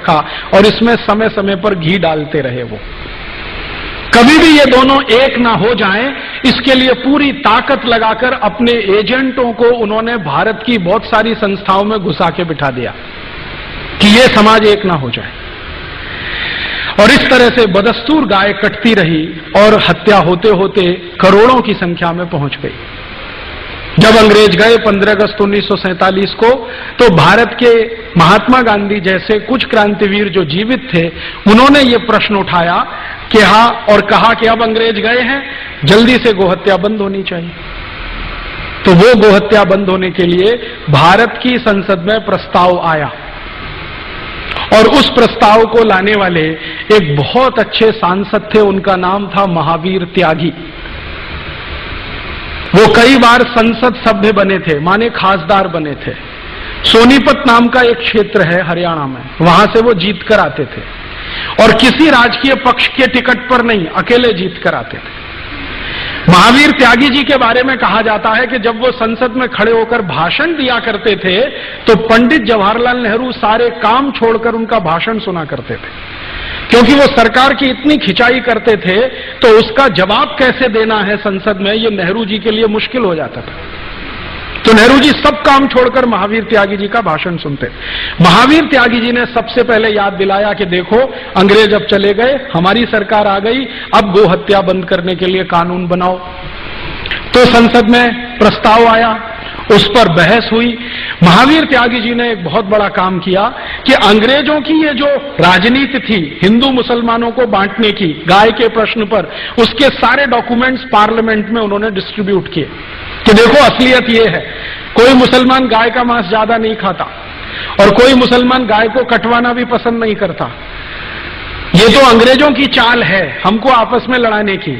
रखा और इसमें समय समय पर घी डालते रहे। वो कभी भी ये दोनों एक ना हो जाएं, इसके लिए पूरी ताकत लगाकर अपने एजेंटों को उन्होंने भारत की बहुत सारी संस्थाओं में घुसा के बिठा दिया कि ये समाज एक ना हो जाए। और इस तरह से बदस्तूर गाय कटती रही और हत्या होते होते करोड़ों की संख्या में पहुंच गई। जब अंग्रेज गए 15 अगस्त 1947 को, तो भारत के महात्मा गांधी जैसे कुछ क्रांतिवीर जो जीवित थे, उन्होंने ये प्रश्न उठाया कि हाँ, और कहा कि अब अंग्रेज गए हैं, जल्दी से गोहत्या बंद होनी चाहिए। तो वो गोहत्या बंद होने के लिए भारत की संसद में प्रस्ताव आया और उस प्रस्ताव को लाने वाले एक बहुत अच्छे सांसद थे, उनका नाम था महावीर त्यागी। वो कई बार संसद सभ्य बने थे, माने खासदार बने थे। सोनीपत नाम का एक क्षेत्र है हरियाणा में, वहां से वो जीत कर आते थे और किसी राजकीय पक्ष के टिकट पर नहीं, अकेले जीत कर आते थे। महावीर त्यागी जी के बारे में कहा जाता है कि जब वो संसद में खड़े होकर भाषण दिया करते थे तो पंडित जवाहरलाल नेहरू सारे काम छोड़कर उनका भाषण सुना करते थे, क्योंकि वो सरकार की इतनी खिंचाई करते थे तो उसका जवाब कैसे देना है संसद में, ये नेहरू जी के लिए मुश्किल हो जाता था। तो नेहरू जी सब काम छोड़कर महावीर त्यागी जी का भाषण सुनते। महावीर त्यागी जी ने सबसे पहले याद दिलाया कि देखो, अंग्रेज अब चले गए, हमारी सरकार आ गई, अब गोहत्या बंद करने के लिए कानून बनाओ। तो संसद में प्रस्ताव आया, उस पर बहस हुई। महावीर त्यागी जी ने एक बहुत बड़ा काम किया कि अंग्रेजों की ये जो राजनीति थी हिंदू मुसलमानों को बांटने की, गाय के प्रश्न पर, उसके सारे डॉक्यूमेंट्स पार्लियामेंट में उन्होंने डिस्ट्रीब्यूट किए कि देखो असलियत ये है, कोई मुसलमान गाय का मांस ज्यादा नहीं खाता और कोई मुसलमान गाय को कटवाना भी पसंद नहीं करता। ये तो अंग्रेजों की चाल है हमको आपस में लड़ाने की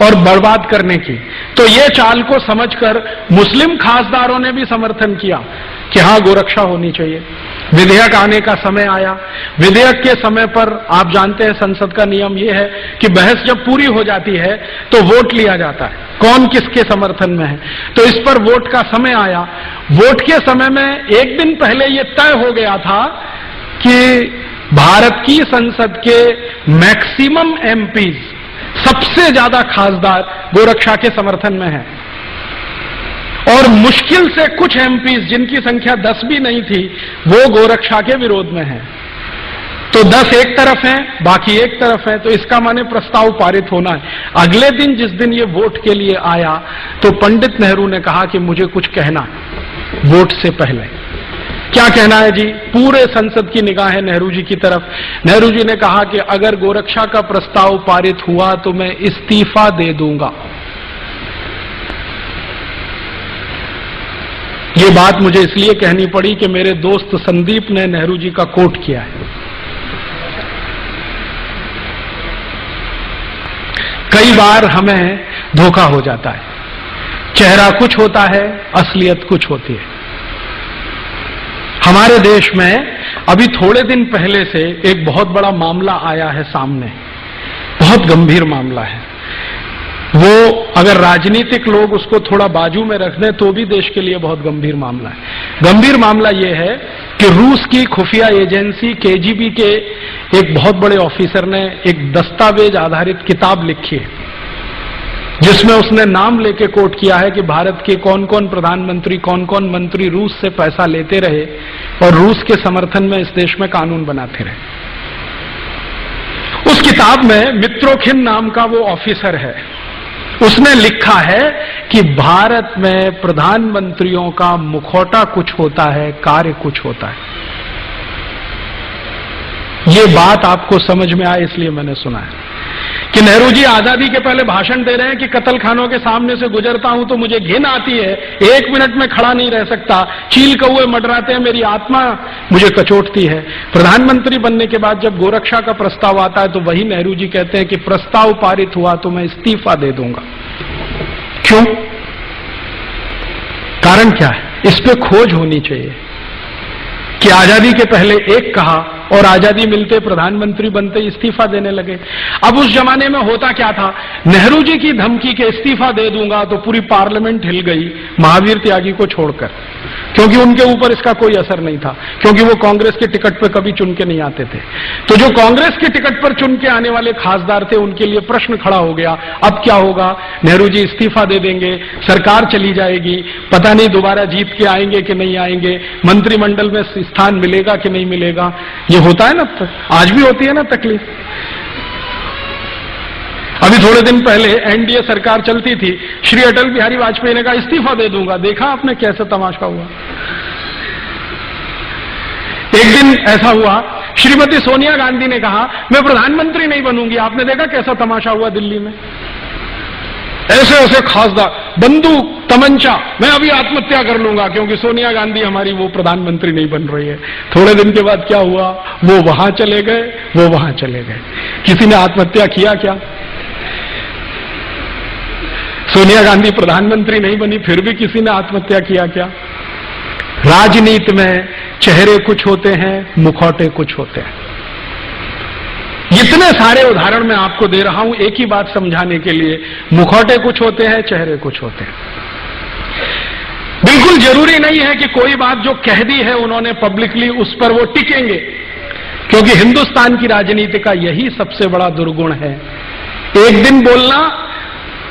और बर्बाद करने की। तो ये चाल को समझकर मुस्लिम खासदारों ने भी समर्थन किया कि हाँ, गोरक्षा होनी चाहिए। विधेयक आने का समय आया। विधेयक के समय पर आप जानते हैं संसद का नियम यह है कि बहस जब पूरी हो जाती है तो वोट लिया जाता है, कौन किसके समर्थन में है। तो इस पर वोट का समय आया। वोट के समय में एक दिन पहले यह तय हो गया था कि भारत की संसद के मैक्सिमम एमपीज, सबसे ज्यादा खासदार गोरक्षा के समर्थन में है और मुश्किल से कुछ एमपीज जिनकी संख्या 10 भी नहीं थी वो गोरक्षा के विरोध में है। तो 10 एक तरफ हैं, बाकी एक तरफ हैं, तो इसका माने प्रस्ताव पारित होना है। अगले दिन जिस दिन ये वोट के लिए आया तो पंडित नेहरू ने कहा कि मुझे कुछ कहना है वोट से पहले। क्या कहना है जी? पूरे संसद की निगाहें नेहरू जी की तरफ। नेहरू जी ने कहा कि अगर गोरक्षा का प्रस्ताव पारित हुआ तो मैं इस्तीफा दे दूंगा। ये बात मुझे इसलिए कहनी पड़ी कि मेरे दोस्त संदीप ने नेहरू जी का कोट किया है। कई बार हमें धोखा हो जाता है, चेहरा कुछ होता है, असलियत कुछ होती है। हमारे देश में अभी थोड़े दिन पहले से एक बहुत बड़ा मामला आया है सामने, बहुत गंभीर मामला है। वो अगर राजनीतिक लोग उसको थोड़ा बाजू में रख दें तो भी देश के लिए बहुत गंभीर मामला है। गंभीर मामला यह है कि रूस की खुफिया एजेंसी केजीबी के एक बहुत बड़े ऑफिसर ने एक दस्तावेज आधारित किताब लिखी है जिसमें उसने नाम लेके कोट किया है कि भारत के कौन कौन प्रधानमंत्री, कौन कौन मंत्री रूस से पैसा लेते रहे और रूस के समर्थन में इस देश में कानून बनाते रहे। उस किताब में मित्रोखिन नाम का वो ऑफिसर है, उसने लिखा है कि भारत में प्रधानमंत्रियों का मुखौटा कुछ होता है, कार्य कुछ होता है। ये बात आपको समझ में आए इसलिए मैंने सुना है कि नेहरू जी आजादी के पहले भाषण दे रहे हैं कि कत्ल खानों के सामने से गुजरता हूं तो मुझे घिन आती है, 1 मिनट में खड़ा नहीं रह सकता, चील कौए मंडराते हैं, मेरी आत्मा मुझे कचोटती है। प्रधानमंत्री बनने के बाद जब गोरक्षा का प्रस्ताव आता है तो वही नेहरू जी कहते हैं कि प्रस्ताव पारित हुआ तो मैं इस्तीफा दे दूंगा। क्यों? कारण क्या है? इस पे खोज होनी चाहिए कि आजादी के पहले एक कहा और आजादी मिलते प्रधानमंत्री बनते इस्तीफा देने लगे। अब उस जमाने में होता क्या था, नेहरू जी की धमकी के इस्तीफा दे दूंगा तो पूरी पार्लियामेंट हिल गई महावीर त्यागी को छोड़कर। क्योंकि उनके ऊपर इसका कोई असर नहीं था, क्योंकि वो कांग्रेस के टिकट पर कभी चुन के नहीं आते थे। तो जो कांग्रेस के टिकट पर चुन के आने वाले खासदार थे, उनके लिए प्रश्न खड़ा हो गया, अब क्या होगा? नेहरू जी इस्तीफा दे देंगे, सरकार चली जाएगी, पता नहीं दोबारा जीत के आएंगे कि नहीं आएंगे, मंत्रिमंडल में स्थान मिलेगा कि नहीं मिलेगा। ये होता है ना, आज भी होती है ना तकलीफ। अभी थोड़े दिन पहले एनडीए सरकार चलती थी, श्री अटल बिहारी वाजपेयी ने कहा इस्तीफा दे दूंगा। देखा आपने कैसा तमाशा हुआ। एक दिन ऐसा हुआ, श्रीमती सोनिया गांधी ने कहा मैं प्रधानमंत्री नहीं बनूंगी। आपने देखा कैसा तमाशा हुआ दिल्ली में। ऐसे ऐसे खासदार, बंदूक तमंचा, मैं अभी आत्महत्या कर लूंगा क्योंकि सोनिया गांधी हमारी वो प्रधानमंत्री नहीं बन रही है। थोड़े दिन के बाद क्या हुआ? वो वहां चले गए, वो वहां चले गए। किसी ने आत्महत्या किया क्या? सोनिया गांधी प्रधानमंत्री नहीं बनी, फिर भी किसी ने आत्महत्या किया क्या? राजनीति में चेहरे कुछ होते हैं, मुखौटे कुछ होते हैं। इतने सारे उदाहरण मैं आपको दे रहा हूं एक ही बात समझाने के लिए, मुखौटे कुछ होते हैं, चेहरे कुछ होते हैं। बिल्कुल जरूरी नहीं है कि कोई बात जो कह दी है उन्होंने पब्लिकली उस पर वो टिकेंगे, क्योंकि हिंदुस्तान की राजनीति का यही सबसे बड़ा दुर्गुण है। एक दिन बोलना,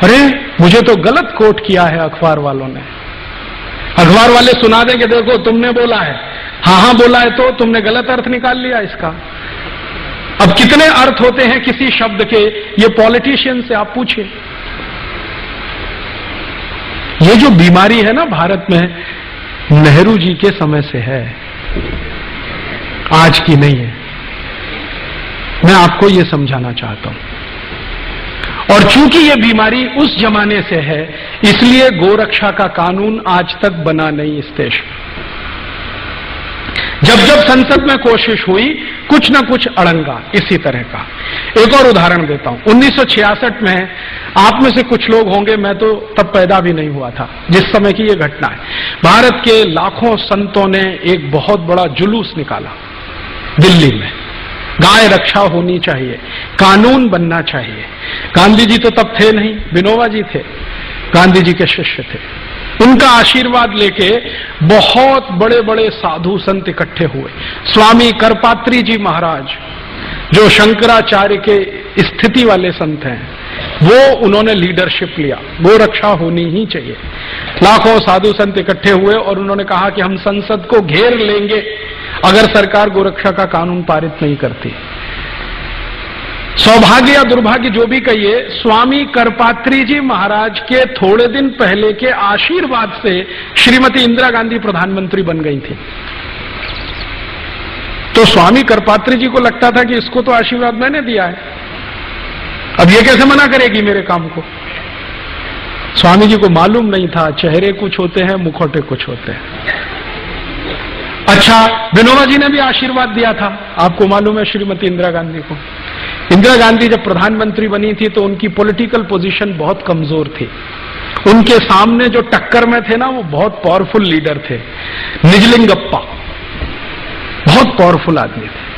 अरे मुझे तो गलत कोट किया है अखबार वालों ने, अखबार वाले सुना देंगे देखो तुमने बोला है, हाँ बोला है तो तुमने गलत अर्थ निकाल लिया इसका। अब कितने अर्थ होते हैं किसी शब्द के, ये पॉलिटिशियन से आप पूछिए। ये जो बीमारी है ना भारत में, नेहरू जी के समय से है, आज की नहीं है। मैं आपको ये समझाना चाहता हूं। और चूंकि ये बीमारी उस जमाने से है, इसलिए गोरक्षा का कानून आज तक बना नहीं इस देश में। जब जब संसद में कोशिश हुई, कुछ ना कुछ अड़ंगा इसी तरह का। एक और उदाहरण देता हूं। 1966 में आप में से कुछ लोग होंगे, मैं तो तब पैदा भी नहीं हुआ था जिस समय की यह घटना है। भारत के लाखों संतों ने एक बहुत बड़ा जुलूस निकाला दिल्ली में, गाय रक्षा होनी चाहिए, कानून बनना चाहिए। गांधी जी तो तब थे नहीं, विनोबा जी थे, गांधी जी के शिष्य थे। उनका आशीर्वाद लेके बहुत बड़े बड़े साधु संत इकट्ठे हुए। स्वामी करपात्री जी महाराज, जो शंकराचार्य के स्थिति वाले संत हैं, वो उन्होंने लीडरशिप लिया, गोरक्षा होनी ही चाहिए। लाखों साधु संत इकट्ठे हुए और उन्होंने कहा कि हम संसद को घेर लेंगे अगर सरकार गोरक्षा का कानून पारित नहीं करती। सौभाग्य या दुर्भाग्य जो भी कहिए, स्वामी करपात्री जी महाराज के थोड़े दिन पहले के आशीर्वाद से श्रीमती इंदिरा गांधी प्रधानमंत्री बन गई थी। तो स्वामी करपात्री जी को लगता था कि इसको तो आशीर्वाद मैंने दिया है, अब ये कैसे मना करेगी मेरे काम को। स्वामी जी को मालूम नहीं था चेहरे कुछ होते हैं, मुखौटे कुछ होते हैं। अच्छा, विनोबा जी ने भी आशीर्वाद दिया था, आपको मालूम है, श्रीमती इंदिरा गांधी को। इंदिरा गांधी जब प्रधानमंत्री बनी थी तो उनकी पॉलिटिकल पोजीशन बहुत कमजोर थी। उनके सामने जो टक्कर में थे ना, वो बहुत पावरफुल लीडर थे। निजलिंगप्पा बहुत पावरफुल आदमी थे।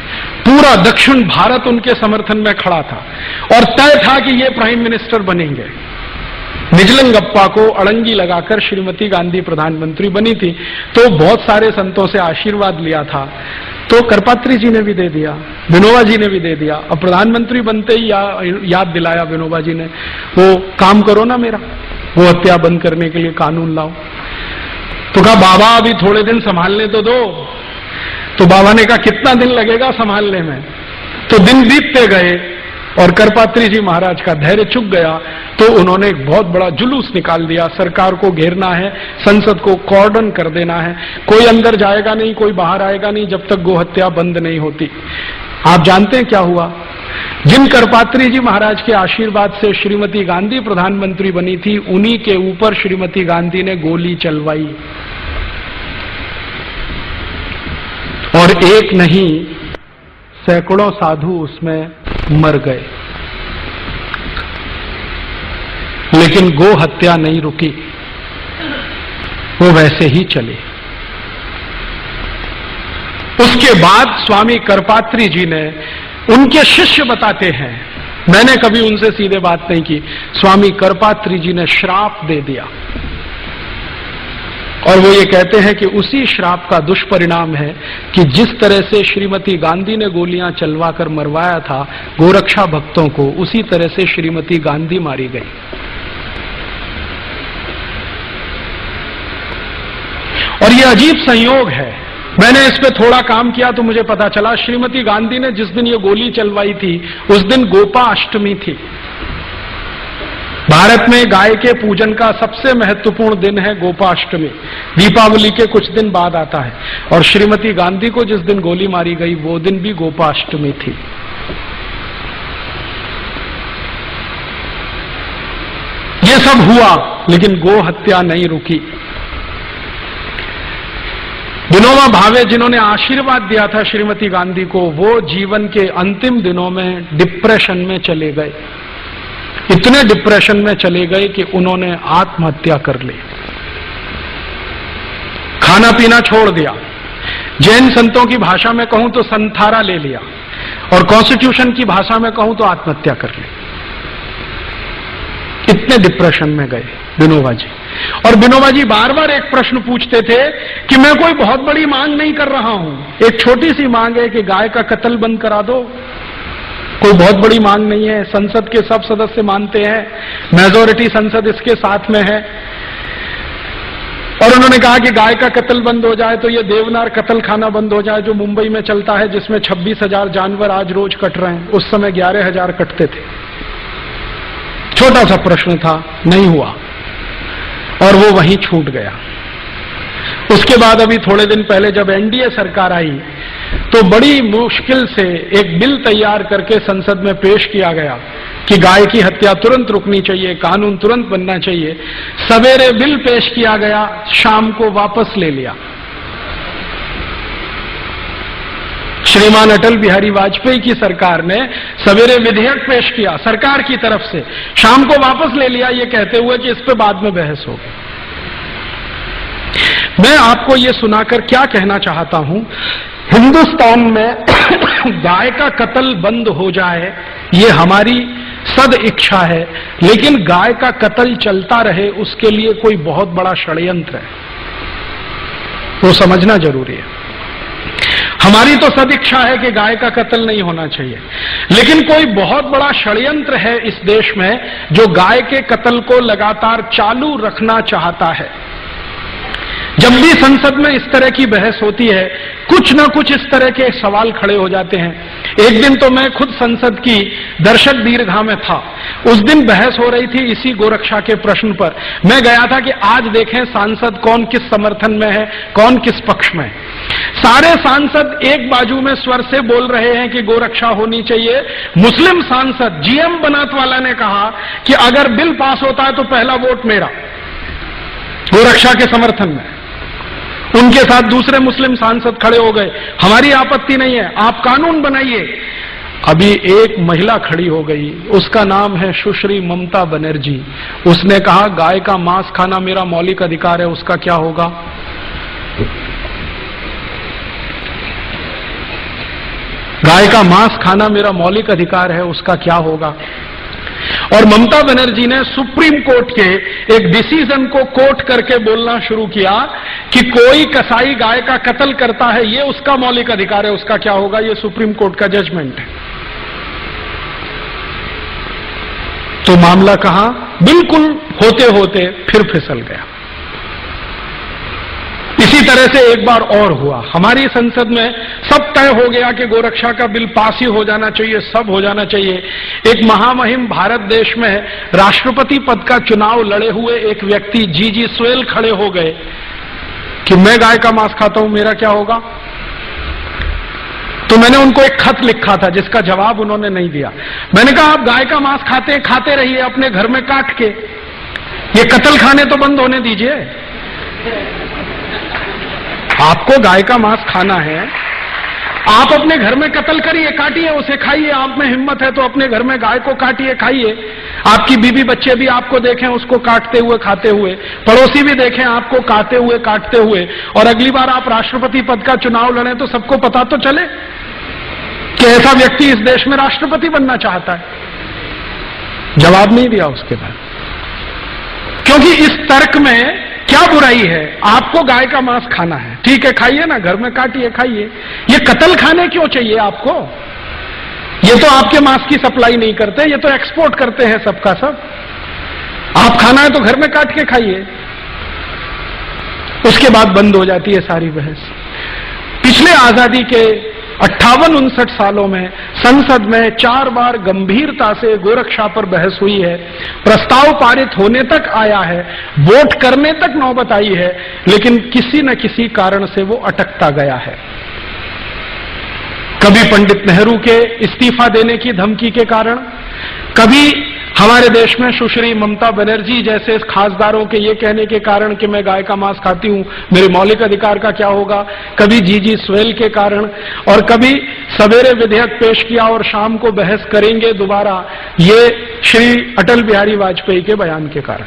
पूरा दक्षिण भारत उनके समर्थन में खड़ा था और तय था कि ये प्राइम मिनिस्टर बनेंगे। निजलिंगप्पा को अड़ंगी लगाकर श्रीमती गांधी प्रधानमंत्री बनी थी। तो बहुत सारे संतों से आशीर्वाद लिया था, तो करपात्री जी ने भी दे दिया, विनोबा जी ने भी दे दिया। अब प्रधानमंत्री बनते ही याद दिलाया विनोबा जी ने, वो काम करो ना मेरा, वो हत्या बंद करने के लिए कानून लाओ। तो कहा बाबा अभी थोड़े दिन संभालने तो दो। तो बाबा ने कहा कितना दिन लगेगा संभालने में। तो दिन बीतते गए और करपात्री जी महाराज का धैर्य चुक गया, तो उन्होंने एक बहुत बड़ा जुलूस निकाल दिया। सरकार को घेरना है, संसद को कॉर्डन कर देना है, कोई अंदर जाएगा नहीं, कोई बाहर आएगा नहीं जब तक गोहत्या बंद नहीं होती। आप जानते हैं क्या हुआ? जिन करपात्री जी महाराज के आशीर्वाद से श्रीमती गांधी प्रधानमंत्री बनी थी, उन्हीं के ऊपर श्रीमती गांधी ने गोली चलवाई। और एक नहीं, सैकड़ों साधु उसमें मर गए। लेकिन गो हत्या नहीं रुकी, वो वैसे ही चली। उसके बाद स्वामी करपात्री जी ने, उनके शिष्य बताते हैं, मैंने कभी उनसे सीधे बात नहीं की, स्वामी करपात्री जी ने श्राप दे दिया और वो ये कहते हैं कि उसी श्राप का दुष्परिणाम है कि जिस तरह से श्रीमती गांधी ने गोलियां चलवाकर मरवाया था गोरक्षा भक्तों को, उसी तरह से श्रीमती गांधी मारी गई। और ये अजीब संयोग है, मैंने इस पे थोड़ा काम किया तो मुझे पता चला श्रीमती गांधी ने जिस दिन ये गोली चलवाई थी उस दिन गोपा अष्टमी थी। भारत में गाय के पूजन का सबसे महत्वपूर्ण दिन है गोपाष्टमी, दीपावली के कुछ दिन बाद आता है। और श्रीमती गांधी को जिस दिन गोली मारी गई वो दिन भी गोपाष्टमी थी। ये सब हुआ लेकिन गो हत्या नहीं रुकी। विनोबा भावे जिन्होंने आशीर्वाद दिया था श्रीमती गांधी को, वो जीवन के अंतिम दिनों में डिप्रेशन में चले गए। इतने डिप्रेशन में चले गए कि उन्होंने आत्महत्या कर ली, खाना पीना छोड़ दिया, जैन संतों की भाषा में कहूं तो संथारा ले लिया, और कॉन्स्टिट्यूशन की भाषा में कहूं तो आत्महत्या कर ली। इतने डिप्रेशन में गए विनोबा जी। और विनोबा जी बार बार एक प्रश्न पूछते थे कि मैं कोई बहुत बड़ी मांग नहीं कर रहा हूं, एक छोटी सी मांग है कि गाय का कत्ल बंद करा दो, कोई बहुत बड़ी मांग नहीं है, संसद के सब सदस्य मानते हैं, मेजॉरिटी संसद इसके साथ में है। और उन्होंने कहा कि गाय का कत्ल बंद हो जाए तो ये देवनार कत्ल खाना बंद हो जाए जो मुंबई में चलता है, जिसमें 26,000 जानवर आज रोज कट रहे हैं, उस समय 11,000 कटते थे। छोटा सा प्रश्न था, नहीं हुआ और वो वहीं छूट गया। उसके बाद अभी थोड़े दिन पहले जब एनडीए सरकार आई तो बड़ी मुश्किल से एक बिल तैयार करके संसद में पेश किया गया कि गाय की हत्या तुरंत रुकनी चाहिए, कानून तुरंत बनना चाहिए। सवेरे बिल पेश किया गया, शाम को वापस ले लिया। श्रीमान अटल बिहारी वाजपेयी की सरकार ने सवेरे विधेयक पेश किया सरकार की तरफ से, शाम को वापस ले लिया, ये कहते हुए कि इस पे बाद में बहस होगी। मैं आपको ये सुनाकर क्या कहना चाहता हूं, हिंदुस्तान में गाय का कत्ल बंद हो जाए ये हमारी सद इच्छा है, लेकिन गाय का कत्ल चलता रहे उसके लिए कोई बहुत बड़ा षड्यंत्र है, वो समझना जरूरी है। हमारी तो सदिच्छा है कि गाय का कत्ल नहीं होना चाहिए, लेकिन कोई बहुत बड़ा षड्यंत्र है इस देश में जो गाय के कत्ल को लगातार चालू रखना चाहता है। जब भी संसद में इस तरह की बहस होती है कुछ ना कुछ इस तरह के सवाल खड़े हो जाते हैं। एक दिन तो मैं खुद संसद की दर्शक दीर्घा में था, उस दिन बहस हो रही थी इसी गोरक्षा के प्रश्न पर। मैं गया था कि आज देखें सांसद कौन किस समर्थन में है, कौन किस पक्ष में है। सारे सांसद एक बाजू में स्वर से बोल रहे हैं कि गोरक्षा होनी चाहिए। मुस्लिम सांसद जीएम बनात वाला ने कहा कि अगर बिल पास होता है तो पहला वोट मेरा, गोरक्षा के समर्थन में। उनके साथ दूसरे मुस्लिम सांसद खड़े हो गए, हमारी आपत्ति नहीं है, आप कानून बनाइए। अभी एक महिला खड़ी हो गई, उसका नाम है सुश्री ममता बनर्जी। उसने कहा गाय का मांस खाना मेरा मौलिक अधिकार है, उसका क्या होगा? गाय का मांस खाना मेरा मौलिक अधिकार है, उसका क्या होगा? और ममता बनर्जी ने सुप्रीम कोर्ट के एक डिसीजन को कोट करके बोलना शुरू किया कि कोई कसाई गाय का कत्ल करता है ये उसका मौलिक अधिकार है, उसका क्या होगा? ये सुप्रीम कोर्ट का जजमेंट है। तो मामला कहां बिल्कुल होते होते फिर फिसल गया। इसी तरह से एक बार और हुआ, हमारी संसद में सब तय हो गया कि गोरक्षा का बिल पास ही हो जाना चाहिए, सब हो जाना चाहिए। एक महामहिम भारत देश में राष्ट्रपति पद का चुनाव लड़े हुए एक व्यक्ति जी स्वेल खड़े हो गए कि मैं गाय का मांस खाता हूं, मेरा क्या होगा? तो मैंने उनको एक खत लिखा था जिसका जवाब उन्होंने नहीं दिया। मैंने कहा आप गाय का मांस खाते रहिए अपने घर में काट के, ये कत्ल खाने तो बंद होने दीजिए। आपको गाय का मांस खाना है, आप अपने घर में कत्ल करिए, काटिए, उसे खाइए। आप में हिम्मत है तो अपने घर में गाय को काटिए, खाइए। आपकी बीवी बच्चे भी आपको देखें उसको काटते हुए, खाते हुए, पड़ोसी भी देखें आपको काटते हुए, काटते हुए। और अगली बार आप राष्ट्रपति पद का चुनाव लड़ें तो सबको पता तो चले कि ऐसा व्यक्ति इस देश में राष्ट्रपति बनना चाहता है। जवाब नहीं दिया उसके बाद, क्योंकि इस तर्क में क्या बुराई है? आपको गाय का मांस खाना है, ठीक है, खाइए ना, घर में काटिए खाइए। ये कत्ल खाने क्यों चाहिए आपको? ये तो आपके मांस की सप्लाई नहीं करते, ये तो एक्सपोर्ट करते हैं सबका सब। आप खाना है तो घर में काट के खाइए। उसके बाद बंद हो जाती है सारी बहस। पिछले आजादी के 58-59 सालों में संसद में 4 बार गंभीरता से गोरक्षा पर बहस हुई है, प्रस्ताव पारित होने तक आया है, वोट करने तक नौबत आई है, लेकिन किसी न किसी कारण से वो अटकता गया है। कभी पंडित नेहरू के इस्तीफा देने की धमकी के कारण, कभी हमारे देश में सुश्री ममता बनर्जी जैसे खासदारों के ये कहने के कारण कि मैं गाय का मांस खाती हूं, मेरे मौलिक अधिकार का क्या होगा, कभी जीजी स्वेल के कारण, और कभी सवेरे विधेयक पेश किया और शाम को बहस करेंगे दोबारा, ये श्री अटल बिहारी वाजपेयी के बयान के कारण।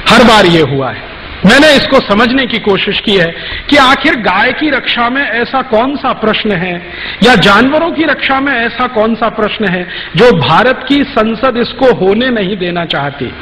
हर बार ये हुआ है। मैंने इसको समझने की कोशिश की है कि आखिर गाय की रक्षा में ऐसा कौन सा प्रश्न है, या जानवरों की रक्षा में ऐसा कौन सा प्रश्न है जो भारत की संसद इसको होने नहीं देना चाहती।